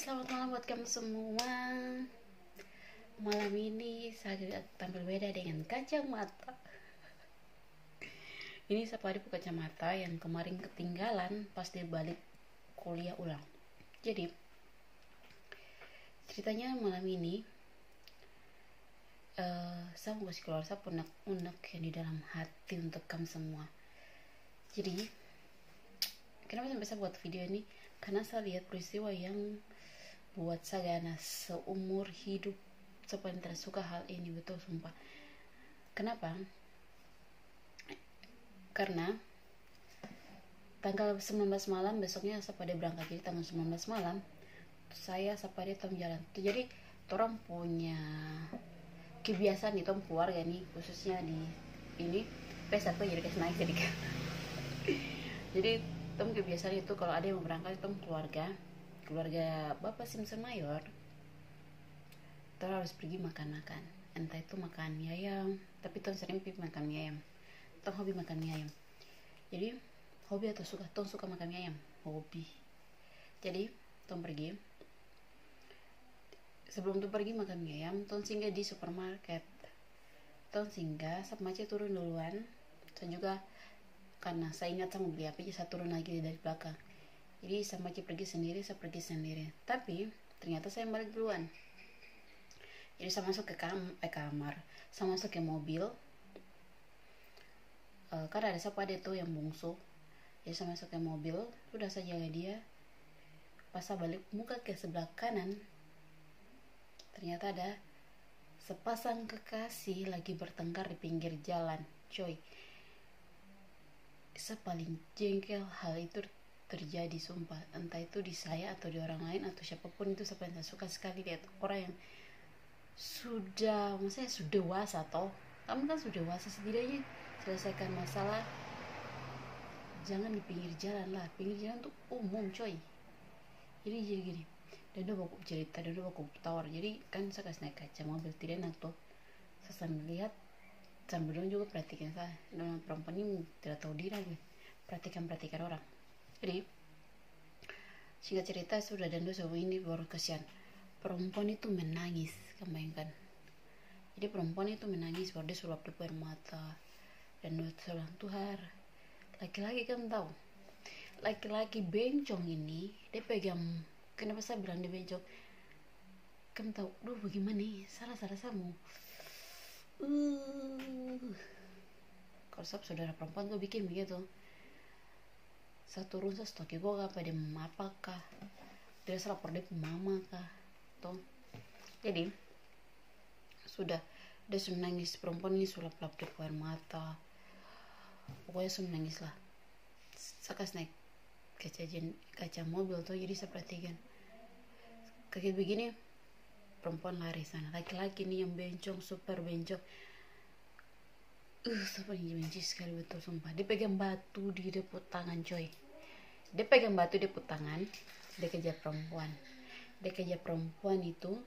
Selamat malam buat kamu semua. Malam ini saya tampil beda dengan kacamata. Ini Saparipu kacamata yang kemarin ketinggalan pas dia balik kuliah ulang. Jadi ceritanya malam ini saya mau kasih keluar saya unek-unek yang di dalam hati untuk kamu semua. Jadi kenapa sampai saya buat video ini? Karena saya lihat peristiwa yang buat saya ganas seumur hidup. Saya paling tidak suka hal ini, betul sumpah. Kenapa? Karena tanggal 19 malam besoknya saya pada berangkat. Jadi tanggal 19 malam saya pada tom jalan. Jadi orang punya kebiasaan di tom keluarga nih, khususnya di ini pesta tuh jadi kasih naik sedikit. Jadi tom kebiasaan itu kalau ada yang mau berangkat tom keluarga Bapak Simpson Mayor, tom harus pergi makan-makan. Entah itu makan mie ayam, tapi tom sering pergi makan mie ayam. Tom hobi makan mie ayam. Jadi hobi atau suka makan mie ayam, hobi. Jadi tom pergi. Sebelum tom pergi makan mie ayam, tom singgah di supermarket. Tom singgah, sap macet turun duluan. Saya juga karena saya ingat saya mau beli apa, saya turun lagi dari belakang. Jadi sama Ci pergi sendiri, saya pergi sendiri. Tapi ternyata saya balik duluan. Jadi saya masuk ke kamar, saya masuk ke mobil. Karena ada siapa ada tuh yang bungsu. Jadi saya masuk ke mobil, sudah saya jaga dia. Pas saya balik muka ke sebelah kanan, ternyata ada sepasang kekasih lagi bertengkar di pinggir jalan, coy. Saya paling jengkel hal itu terjadi, sumpah. Entah itu di saya atau di orang lain atau siapapun itu, saya paling suka sekali lihat orang yang maksudnya sudah dewasa. Toh kamu kan sudah dewasa, setidaknya selesaikan masalah jangan di pinggir jalan lah. Pinggir jalan tuh umum, coy. Jadi gini, dan udah baku cerita, dan udah baku tawar. Jadi kan saya kasih naik kaca mobil, tidak enak tuh. Saya sambil lihat, sambil juga perhatikan saya. Dan perempuan ini tidak tahu diri lagi, perhatikan orang. Jadi singkat cerita sudah, dan dosa ini baru kasihan. Perempuan itu menangis, kamu bayangkan. Jadi perempuan itu menangis, baru dia sulap air mata. Dan dia bilang, Tuhan, laki-laki kan tahu, laki-laki bencong ini dia pegang. Kenapa saya bilang dia bencong? Kamu tahu, duh bagaimana nih, salah sama. Kalau saudara perempuan gue bikin begitu, saya turun, saya stoki gue apa dia apakah dia salah per dia mama kah tuh. Jadi sudah dia sudah nangis, perempuan ini sulap dia air mata, pokoknya sudah nangis lah. Saya kasih naik kaca mobil tuh, jadi saya perhatikan kayak begini, perempuan lari sana, laki-laki nih yang bencong, super bencong. Saya paling benci sekali, betul sumpah. Dia pegang batu di deput tangan, coy. Dia pegang batu di deput tangan, dia kejar perempuan. Dia kejar perempuan itu,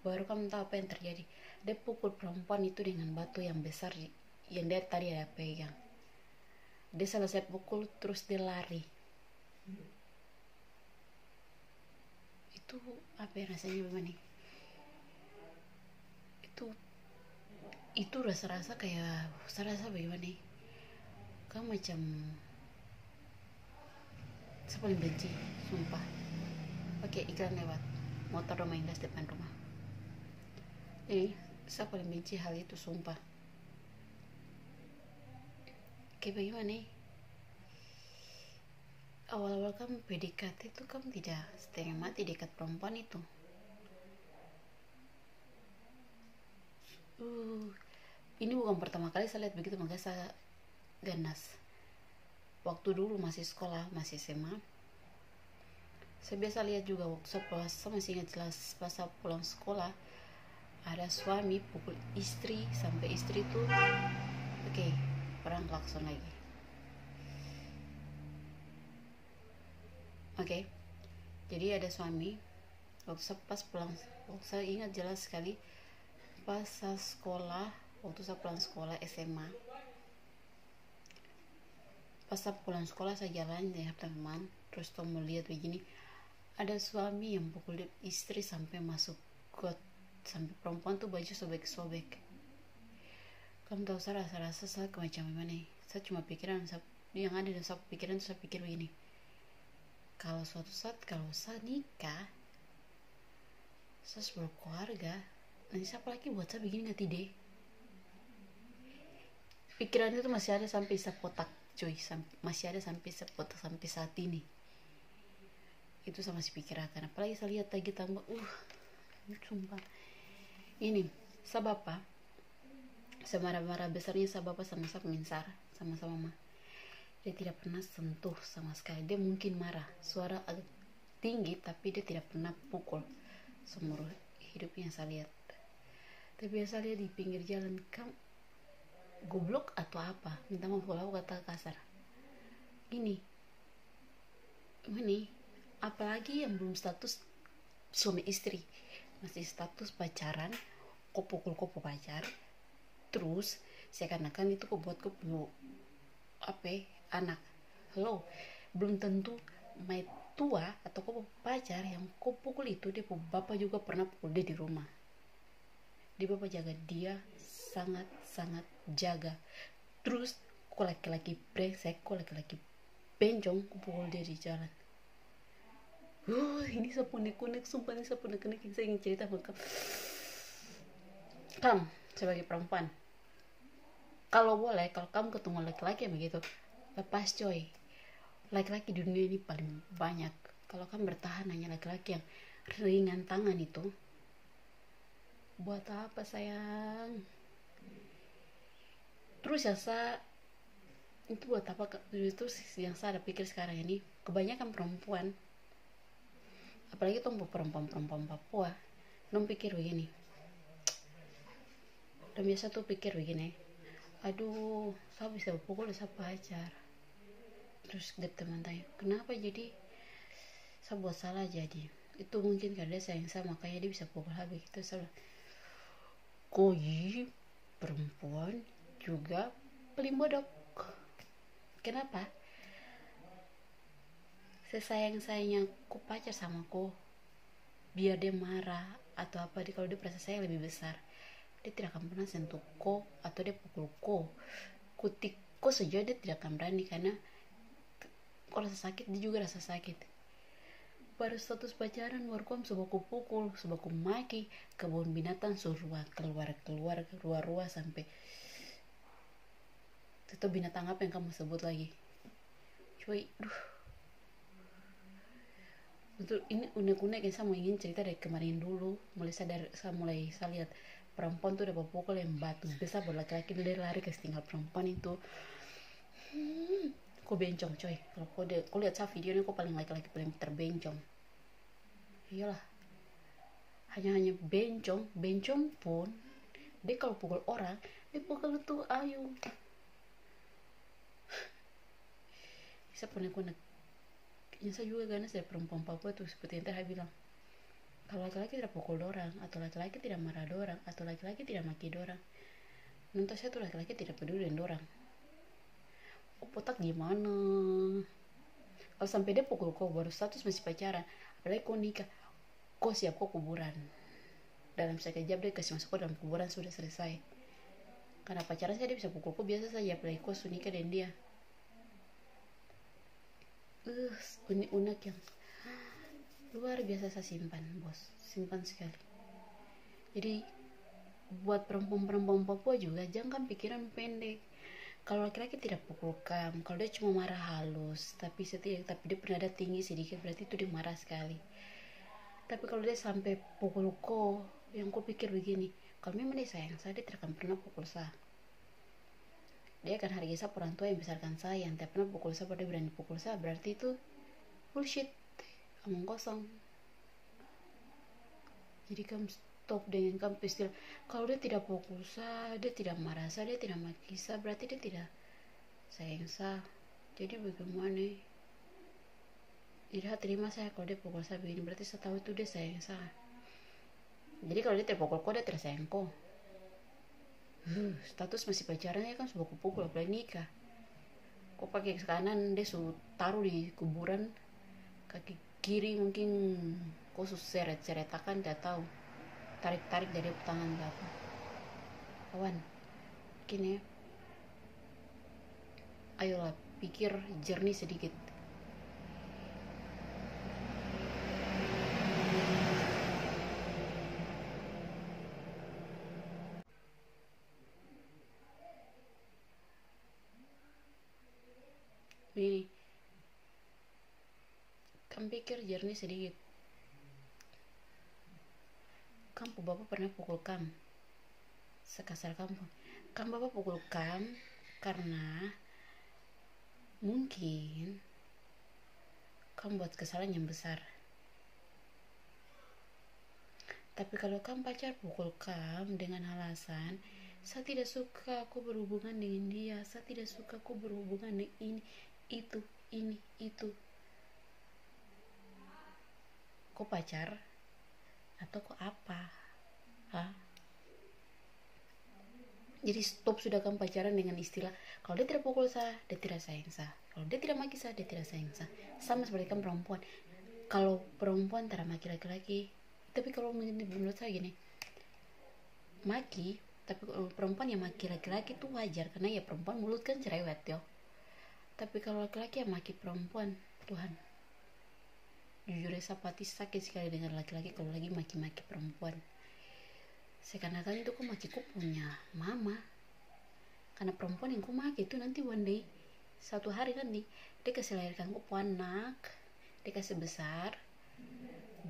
baru kamu tahu apa yang terjadi. Dia pukul perempuan itu dengan batu yang besar yang dia tadi ada pegang. Dia selesai pukul terus dia lari. Itu apa yang rasanya bagaimana? Itu rasa kayak, saya rasa bagaimana? Kamu macam, saya paling benci, sumpah. Oke, iklan lewat, motor rumah indah depan rumah. Saya paling benci hal itu, sumpah. Kayak bagaimana? Awal-awal kamu PDKT itu kamu tidak setengah mati dekat perempuan itu. Ini bukan pertama kali saya lihat begitu, makanya saya ganas. Waktu dulu masih sekolah, masih SMA, saya biasa lihat juga. Waktu saya masih ingat jelas, pas saya pulang sekolah, ada suami pukul istri sampai istri itu perang klakson lagi. Jadi ada suami, waktu saya pas pulang, waktu saya ingat jelas sekali, pas saya sekolah, waktu saya pulang sekolah SMA, pas saya pulang sekolah saya jalan dengan teman, terus Tom melihat begini, Ada suami yang pukul istri sampai masuk got, sampai perempuan tuh baju sobek-sobek. Kamu tahu saya rasa saya macam gimana? Saya cuma pikiran yang ada dalam saya pikiran tuh, saya pikir begini, kalau suatu saat kalau saya nikah, saya berkeluarga, nanti siapa lagi buat saya begini nggak tidak? Pikiran itu masih ada sampai sepotak cuy, masih ada sampai sepotak sampai saat ini. Itu sama si pikirkan, apalagi saya lihat lagi tambah sumpah ini sa bapak semarah-marah besarnya sa bapak sama sa peminsar sama mama, dia tidak pernah sentuh sama sekali. Dia mungkin marah suara agak tinggi tapi dia tidak pernah pukul seumur hidupnya saya lihat. Tapi biasa lihat di pinggir jalan, kamu goblok atau apa, minta maaf kalau aku kata kasar ini apalagi yang belum status suami istri, masih status pacaran, kok pukul pacar, terus seakan-akan itu kok buat kok anak. Hello, belum tentu my tua atau kok pacar yang kok pukul itu dia bapak juga pernah pukul dia di rumah. Dia bapak jaga dia, sangat jaga. Terus kok laki-laki brengsek, kok laki-laki bencong kok pukul dia di jalan. Ini sapunek-unek, sumpah ini sapunek-unek yang saya ingin cerita sama kamu sebagai perempuan. Kalau boleh, kalau kamu ketemu laki-laki yang begitu, lepas coy. Laki-laki di dunia ini paling banyak. Kalau kamu bertahan hanya laki-laki yang ringan tangan itu, buat apa sayang? Terus yang saya itu buat apa? Terus yang saya pikir sekarang ini, kebanyakan perempuan, apalagi tuh perempuan Papua, dong pikir begini, dan biasa tuh pikir begini, aduh saya bisa pukul saya pacar. Terus dia teman tanya, kenapa? Jadi saya buat salah, jadi itu mungkin karena dia sayang saya makanya dia bisa pukul habis. Itu salah. Koi perempuan juga paling bodoh. Kenapa? Sesayang-sayangnya ku pacar sama ku, biar dia marah atau apa, kalau dia merasa saya lebih besar, dia tidak akan pernah sentuh ko atau dia pukul ko, kutik ko saja dia tidak akan berani, karena kalau rasa sakit dia juga rasa sakit. Baru status pacaran baru kamu sudah ku pukul, sudah ku maki, kebun binatang suruh keluar sampai itu binatang apa yang kamu sebut lagi, cuy. Betul, ini unek-unek yang saya mau ingin cerita dari kemarin dulu. Saya lihat perempuan tuh udah pukul yang batu besar buat laki-laki, dia lari ke tinggal perempuan itu. Kok bencong coy, kalau kau lihat saya video ini, kok paling laki-laki paling terbencong. Iyalah, hanya bencong pun dia kalau pukul orang, dia pukul tuh ayo. Saya unek-unek. Yang saya juga ganas dari perempuan Papua tuh, seperti yang tadi bilang, kalau laki-laki tidak pukul dorang, atau laki-laki tidak marah dorang, atau laki-laki tidak maki dorang, menurut saya tuh laki-laki tidak peduli dengan dorang. Oh potak gimana? Kalau sampai dia pukul kau baru status masih pacaran, apalagi kau nikah, kau siap kau kuburan. Dalam sekejap dia kasih masuk kau dalam kuburan, sudah selesai. Karena pacaran saya dia bisa pukul kau biasa saja, apalagi kau sudah nikah dengan dia. Unik-unik yang luar biasa saya simpan, bos, simpan sekali. Jadi buat perempuan Papua juga jangan pikiran pendek. Kalau laki-laki tidak pukul kamu, kalau dia cuma marah halus, tapi dia bernada tinggi sedikit, berarti itu dia marah sekali. Tapi kalau dia sampai pukul kau, yang kau pikir begini, kalau memang dia sayang saya, dia tidak akan pernah pukul saya. Dia akan hargai saya, orang tua yang besarkan saya, yang tidak pernah pukul saya, dia berani pukul saya, berarti itu bullshit, omong kosong. Jadi kamu stop dengan kamu istilah, kalau dia tidak pukul saya, dia tidak marah saya, dia tidak maki saya, berarti dia tidak sayang saya. Jadi bagaimana? Tidak terima saya kalau dia pukul saya begini, berarti saya tahu itu dia sayang saya. Jadi kalau dia terpukul kok, dia tidak sayang kok. Status masih pacaran ya kan, sudah kupukul apalagi nikah. Kok pakai ke kanan, dia suruh taruh di kuburan, kaki kiri mungkin khusus seret-seretakan, tidak tahu, tarik-tarik dari tangan ke apa. Kawan, gini, ayolah pikir jernih sedikit. Begini, kamu pikir jernih sedikit. Kamu bapak pernah pukul kamu, sekasar kamu bapak pukul kamu karena mungkin kamu buat kesalahan yang besar. Tapi kalau kamu pacar pukul kamu dengan alasan, saya tidak suka aku berhubungan dengan dia, saya tidak suka aku berhubungan dengan ini, itu. Kok pacar? Atau kok apa? Hah? Jadi stop sudah kamu pacaran dengan istilah, kalau dia tidak pukul saya, dia tidak sayang saya. Kalau dia tidak maki saya, dia tidak sayang saya. Sama seperti kamu perempuan. Kalau perempuan tidak maki laki-laki, tapi kalau menurut saya gini, maki, tapi kalau perempuan yang maki laki-laki itu wajar, karena ya perempuan mulut kan cerewet yo. Tapi kalau laki-laki yang maki perempuan, Tuhan, jujur saya pati sakit sekali dengan laki-laki kalau lagi maki-maki perempuan. Seakan-akan itu kok maki kok punya mama, karena perempuan yang kok maki itu nanti one day, satu hari kan nih, dia kasih lahirkan kok anak, dia kasih besar,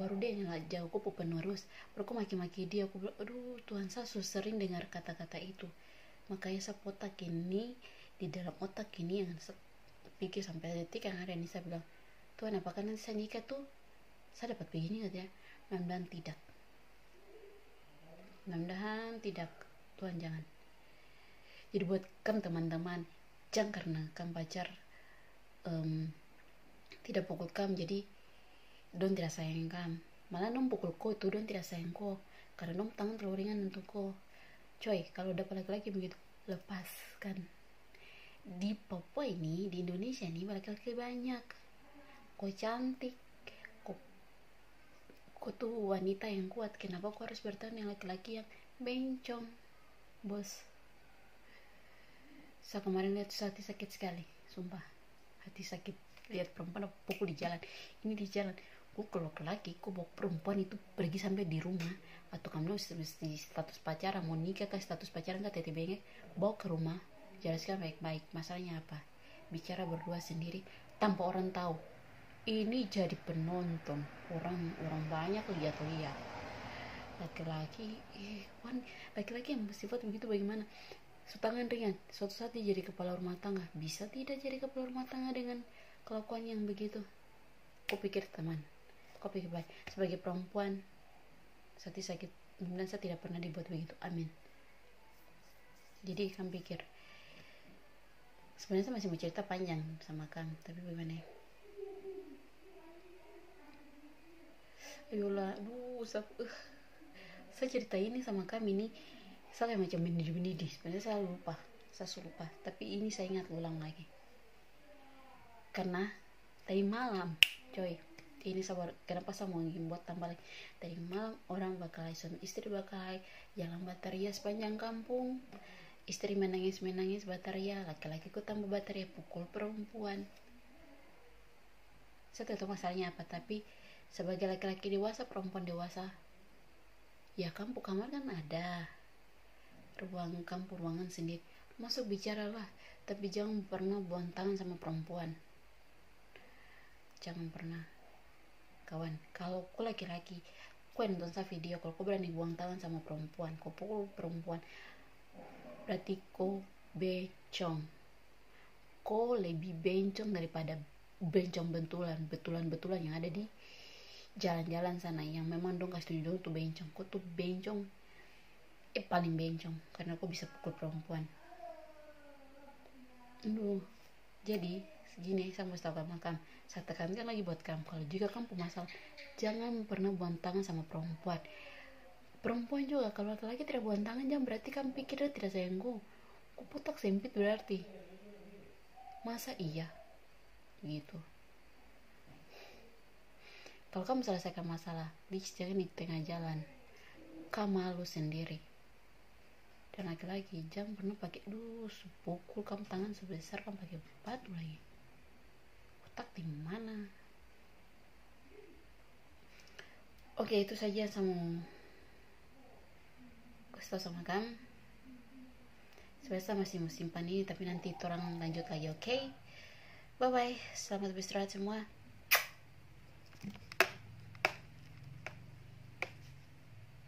baru dia yang jauh kok penerus, baru kok maki-maki dia. Aku bilang, aduh Tuhan, saya so sering dengar kata-kata itu, makanya saya otak ini, di dalam otak ini yang saya pikir sampai detik yang ada ini, saya bilang, Tuhan, apakah nanti saya nikah tuh saya dapat begini gak ya? Mudah-mudahan tidak, Tuhan jangan. Jadi buat kamu teman-teman, jangan karena kamu pacar tidak pukul kamu jadi don tidak sayang kamu, malah dong pukul kau itu don tidak sayang kau, karena dong tangan terlalu ringan untuk kau. Coy, kalau dapat laki-laki begitu, lepaskan. Di Papua ini, di Indonesia ini laki-laki banyak, kau cantik, kau tuh wanita yang kuat, kenapa kau harus bertahan dengan laki-laki yang bencong, bos? Saya kemarin lihat hati sakit sekali, sumpah, hati sakit lihat perempuan pukul di jalan. Ini di jalan, kok kalau laki, kok bawa perempuan itu pergi sampai di rumah, atau kamu mesti status pacaran, mau nikah kan status pacaran kan tete bengek, bawa ke rumah, jelaskan baik-baik masalahnya apa, bicara berdua sendiri tanpa orang tahu. Ini jadi penonton, orang banyak lihat laki-laki, laki-laki yang bersifat begitu bagaimana? Tangan ringan, suatu saat dia jadi kepala rumah tangga, bisa tidak jadi kepala rumah tangga dengan kelakuan yang begitu? Kau pikir teman, kau pikir baik, sebagai perempuan sakit, kemudian saya tidak pernah dibuat begitu, amin. Jadi kamu pikir, sebenarnya saya masih mau cerita panjang sama kamu, tapi bagaimana ya? Ayolah, saya cerita ini sama kami ini, saya kayak macam mendidih. Sebenarnya saya lupa, tapi ini saya ingat ulang lagi. Karena tadi malam, coy, ini sabar, kenapa saya mau buat tambah lagi? Tadi malam orang bakal suami istri bakal jalan bataria sepanjang kampung. Istri menangis bataria, laki-laki ku tambah bataria pukul perempuan. Saya tidak tahu masalahnya apa, tapi sebagai laki-laki dewasa, perempuan dewasa, ya kampung kamar kan ada, ruangan sendiri, masuk bicaralah, tapi jangan pernah buang tangan sama perempuan, jangan pernah, kawan. Kalau kau laki-laki, kau nonton saya video, kalau kau berani buang tangan sama perempuan, kau pukul perempuan, berarti kau bencong, kau lebih bencong daripada bencong betulan yang ada di jalan-jalan sana, yang memang dong kasih tunjuk tuh bencong. Kau tuh bencong, paling bencong, karena kau bisa pukul perempuan. Jadi segini, saya mau tahu kamu, saya tekankan lagi buat kamu, kalau jika kamu punya masalah, jangan pernah buang tangan sama perempuan. Perempuan juga, kalau laki-laki tidak buang tangan, jangan berarti kamu pikir dia tidak sayang kau putak sempit berarti. Masa iya gitu? Kalau kamu selesaikan masalah, please jangan di tengah jalan. Kamu malu sendiri. Dan lagi-lagi jangan pernah pakai pukul kamu tangan sebesar kamu pakai batu lagi. Otak di mana? Oke, itu saja sama kasih tau sama kamu. Sebenarnya masih mau simpan ini, tapi nanti orang lanjut lagi, oke? Bye bye, selamat beristirahat semua.